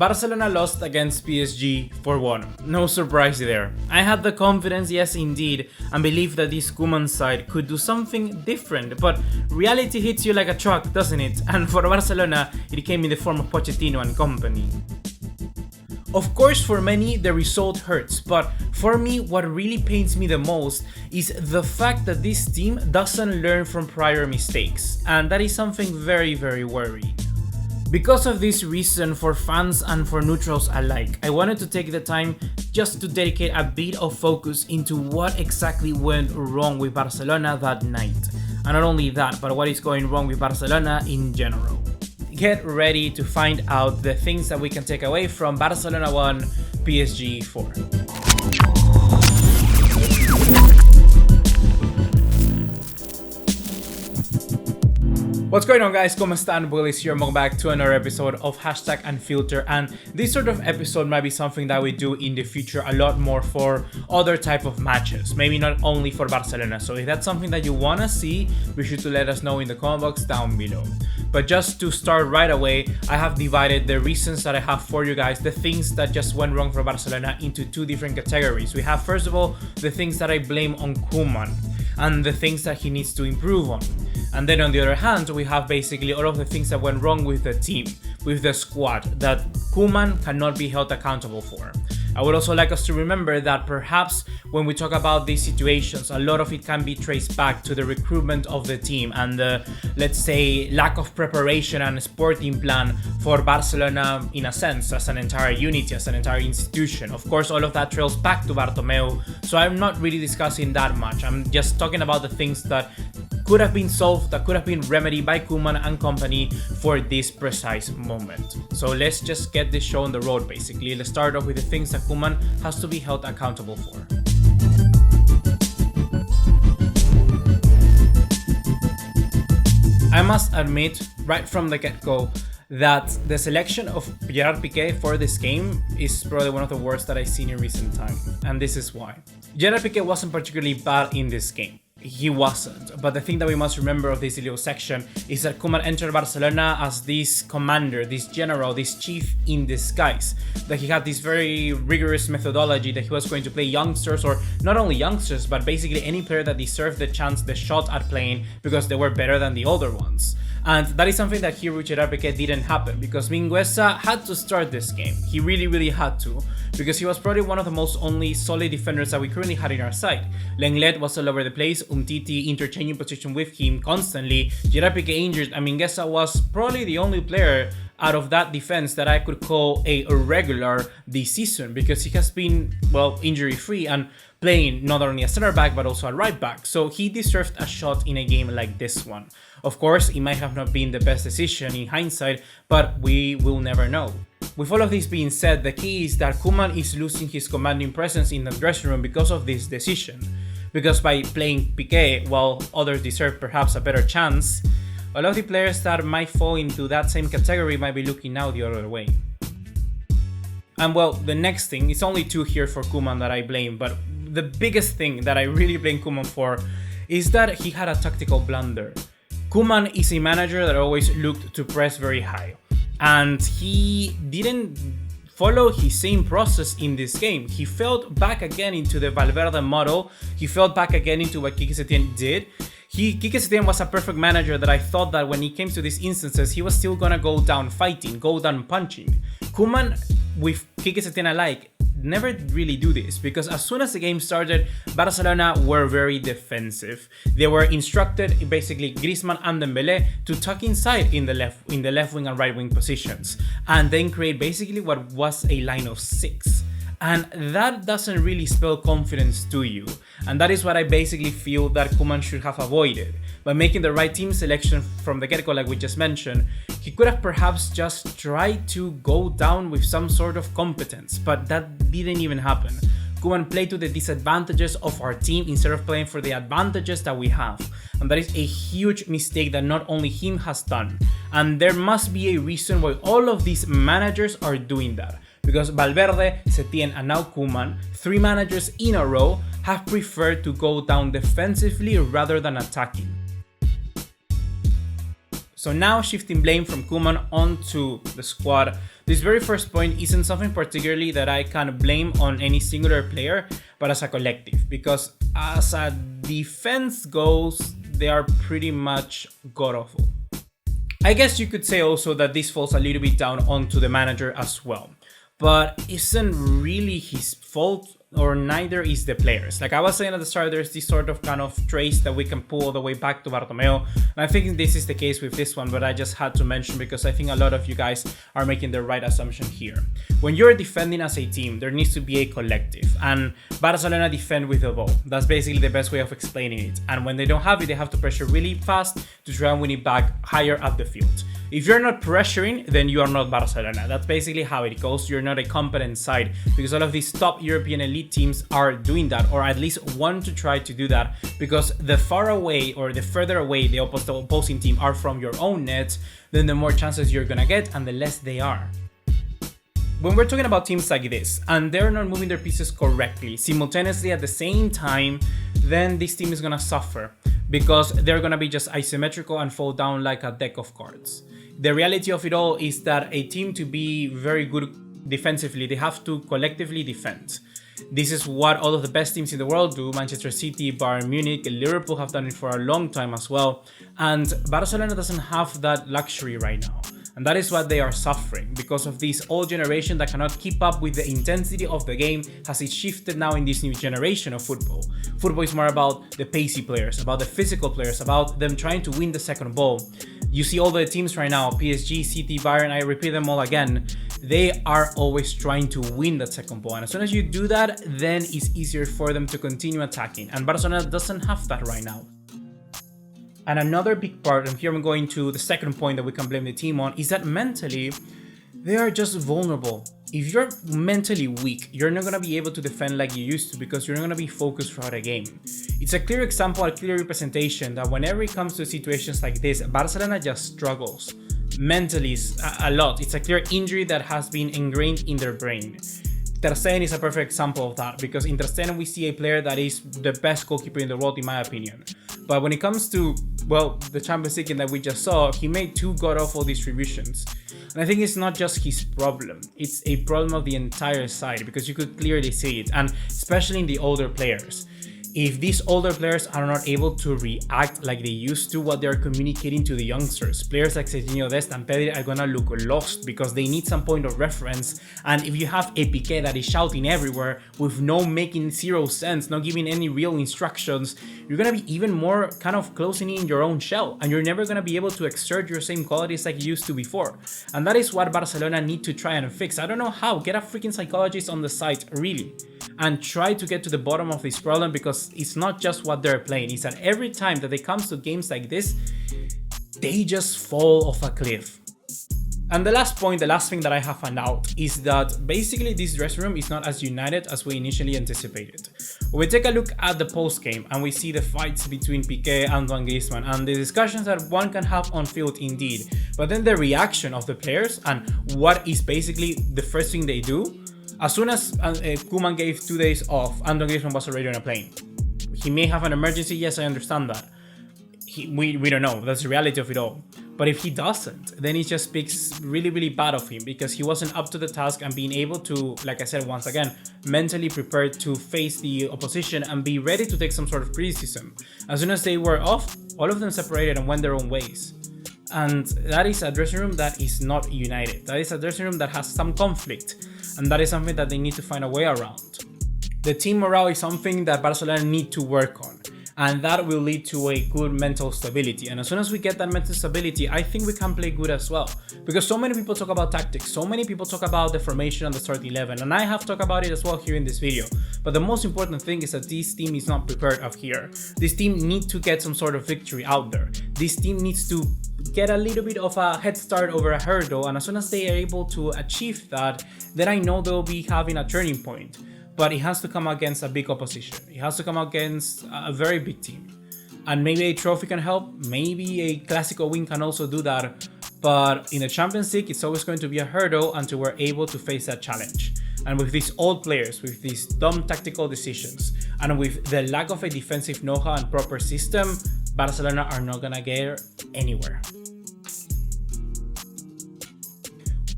Barcelona lost against PSG 4-1, no surprise there. I had the confidence, yes indeed, and believed that this Koeman side could do something different, but reality hits you like a truck, doesn't it? And for Barcelona, it came in the form of Pochettino and company. Of course, for many, the result hurts, but for me, what really pains me the most is the fact that this team doesn't learn from prior mistakes, and that is something very, very worrying. Because of this reason, for fans and for neutrals alike, I wanted to take the time just to dedicate a bit of focus into what exactly went wrong with Barcelona that night. And not only that, but what is going wrong with Barcelona in general. Get ready to find out the things that we can take away from Barcelona 1, PSG 4. What's going on, guys? ¿Cómo están? BugaLuis here. Welcome back to another episode of #Unfilter, and this sort of episode might be something that we do in the future a lot more for other type of matches, maybe not only for Barcelona. So if that's something that you want to see, be sure to let us know in the comment box down below. But just to start right away, I have divided the reasons that I have for you guys, the things that just went wrong for Barcelona, into two different categories. We have, first of all, the things that I blame on Koeman and the things that he needs to improve on. And then on the other hand, we have basically all of the things that went wrong with the team, with the squad, that Koeman cannot be held accountable for. I would also like us to remember that perhaps when we talk about these situations, a lot of it can be traced back to the recruitment of the team and the, let's say, lack of preparation and sporting plan for Barcelona in a sense, as an entire unity, as an entire institution. Of course, all of that trails back to Bartomeu, so I'm not really discussing that much. I'm just talking about the things that could have been solved, that could have been remedied by Koeman and company for this precise moment. So let's just get this show on the road, basically. Let's start off with the things that Koeman has to be held accountable for. I must admit, right from the get-go, that the selection of Gerard Piqué for this game is probably one of the worst that I've seen in recent time, and this is why. Gerard Piqué wasn't particularly bad in this game. He wasn't, but the thing that we must remember of this little section is that Koeman entered Barcelona as this commander, this general, this chief in disguise, that he had this very rigorous methodology that he was going to play youngsters, or not only youngsters, but basically any player that deserved the chance, the shot at playing, because they were better than the older ones. And that is something that here with Gerard Piqué didn't happen, because Mingueza had to start this game. He really had to, because he was probably one of the most only solid defenders that we currently had in our side. Lenglet was all over the place, Umtiti interchanging position with him constantly, Gerard Piqué injured, and Mingueza was probably the only player out of that defense that I could call a regular this season, because he has been, well, injury-free and playing not only a center back but also a right back, so he deserved a shot in a game like this one. Of course, it might have not been the best decision in hindsight, but we will never know. With all of this being said, the key is that Koeman is losing his commanding presence in the dressing room because of this decision. Because by playing Piqué, while others deserve perhaps a better chance, a lot of the players that might fall into that same category might be looking now the other way. And well, the next thing, it's only two here for Koeman that I blame, but the biggest thing that I really blame Koeman for is that he had a tactical blunder. Koeman is a manager that always looked to press very high, and he didn't follow his same process in this game. He fell back again into the Valverde model, he fell back again into what Quique Setién did. Quique Setién was a perfect manager that I thought that when it came to these instances, he was still gonna go down fighting, go down punching. Koeman, with Quique Setién alike, never really do this, because as soon as the game started, Barcelona were very defensive. They were instructed, basically Griezmann and Dembélé, to tuck inside in the left wing and right wing positions, and then create basically what was a line of 6. And that doesn't really spell confidence to you. And that is what I basically feel that Koeman should have avoided. By making the right team selection from the get-go, like we just mentioned, he could have perhaps just tried to go down with some sort of competence, but that didn't even happen. Koeman played to the disadvantages of our team instead of playing for the advantages that we have. And that is a huge mistake that not only him has done. And there must be a reason why all of these managers are doing that. Because Valverde, Setién and now Koeman, 3 managers in a row, have preferred to go down defensively rather than attacking. So now shifting blame from Koeman onto the squad, this very first point isn't something particularly that I can blame on any singular player, but as a collective, because as a defense goes, they are pretty much god-awful. I guess you could say also that this falls a little bit down onto the manager as well, but isn't really his fault, or neither is the players. Like I was saying at the start, there's this sort of kind of trace that we can pull all the way back to Bartomeu, and I think this is the case with this one, but I just had to mention because I think a lot of you guys are making the right assumption here. When you're defending as a team, there needs to be a collective, and Barcelona defend with the ball. That's basically the best way of explaining it, and when they don't have it, they have to pressure really fast to try and win it back higher up the field. If you're not pressuring, then you are not Barcelona. That's basically how it goes. You're not a competent side, because all of these top European elite teams are doing that, or at least want to try to do that, because the far away or the further away the opposing team are from your own net, then the more chances you're gonna get and the less they are. When we're talking about teams like this and they're not moving their pieces correctly simultaneously at the same time, then this team is gonna suffer, because they're gonna be just asymmetrical and fall down like a deck of cards. The reality of it all is that a team, to be very good defensively, they have to collectively defend. This is what all of the best teams in the world do. Manchester City, Bayern Munich, Liverpool have done it for a long time as well. And Barcelona doesn't have that luxury right now. And that is what they are suffering, because of this old generation that cannot keep up with the intensity of the game as it shifted now in this new generation of football. Football is more about the pacey players, about the physical players, about them trying to win the second ball. You see all the teams right now, PSG, City, Bayern, I repeat them all again, they are always trying to win that second ball. And as soon as you do that, then it's easier for them to continue attacking. And Barcelona doesn't have that right now. And another big part, and here I'm going to the second point that we can blame the team on, is that mentally, they are just vulnerable. If you're mentally weak, you're not going to be able to defend like you used to, because you're not going to be focused throughout a game. It's a clear example, a clear representation that whenever it comes to situations like this, Barcelona just struggles mentally a lot. It's a clear injury that has been ingrained in their brain. Ter Stegen is a perfect example of that, because in Ter Stegen we see a player that is the best goalkeeper in the world, in my opinion. But when it comes to, well, the Champions League that we just saw, he made two god-awful distributions. And I think it's not just his problem, it's a problem of the entire side, because you could clearly see it, and especially in the older players. If these older players are not able to react like they used to what they're communicating to the youngsters, players like Serginho Dest and Pedri are gonna look lost, because they need some point of reference. And if you have a Piqué that is shouting everywhere with making zero sense, not giving any real instructions, you're gonna be even more kind of closing in your own shell, and you're never gonna be able to exert your same qualities like you used to before. And that is what Barcelona need to try and fix. I don't know how. Get a freaking psychologist on the site, really, and try to get to the bottom of this problem, because it's not just what they're playing. It's that every time that it comes to games like this, they just fall off a cliff. And the last point, the last thing that I have found out, is that basically this dressing room is not as united as we initially anticipated. When we take a look at the post-game and we see the fights between Piqué and Antoine Griezmann and the discussions that one can have on field indeed, but then the reaction of the players and what is basically the first thing they do. As soon as Koeman gave 2 days off, Antoine Griezmann was already on a plane. He may have an emergency, yes, I understand that. We don't know, that's the reality of it all. But if he doesn't, then it just speaks really, really bad of him, because he wasn't up to the task and being able to, like I said once again, mentally prepared to face the opposition and be ready to take some sort of criticism. As soon as they were off, all of them separated and went their own ways. And that is a dressing room that is not united. That is a dressing room that has some conflict, and that is something that they need to find a way around. The team morale is something that Barcelona need to work on, and that will lead to a good mental stability. And as soon as we get that mental stability, I think we can play good as well. Because so many people talk about tactics, so many people talk about the formation on the starting 11, and I have talked about it as well here in this video. But the most important thing is that this team is not prepared up here. This team needs to get some sort of victory out there. This team needs to get a little bit of a head start over a hurdle, and as soon as they are able to achieve that, then I know they'll be having a turning point. But it has to come against a big opposition. It has to come against a very big team. And maybe a trophy can help, maybe a Clásico win can also do that. But in the Champions League, it's always going to be a hurdle until we're able to face that challenge. And with these old players, with these dumb tactical decisions, and with the lack of a defensive know-how and proper system, Barcelona are not gonna get anywhere.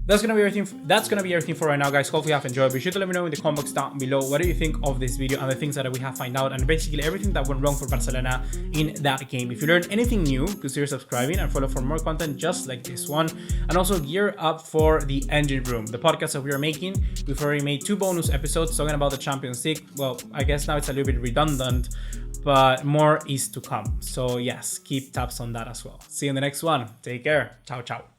That's gonna be everything for right now, guys. Hopefully you have enjoyed. Be sure to let me know in the comment box down below what do you think of this video and the things that we have found out, and basically everything that went wrong for Barcelona in that game. If you learned anything new, consider subscribing and follow for more content just like this one. And also gear up for the Engine Room, the podcast that we are making. We've already made 2 bonus episodes talking about the Champions League. Well, I guess now it's a little bit redundant, but more is to come. So yes, keep tabs on that as well. See you in the next one. Take care. Ciao, ciao.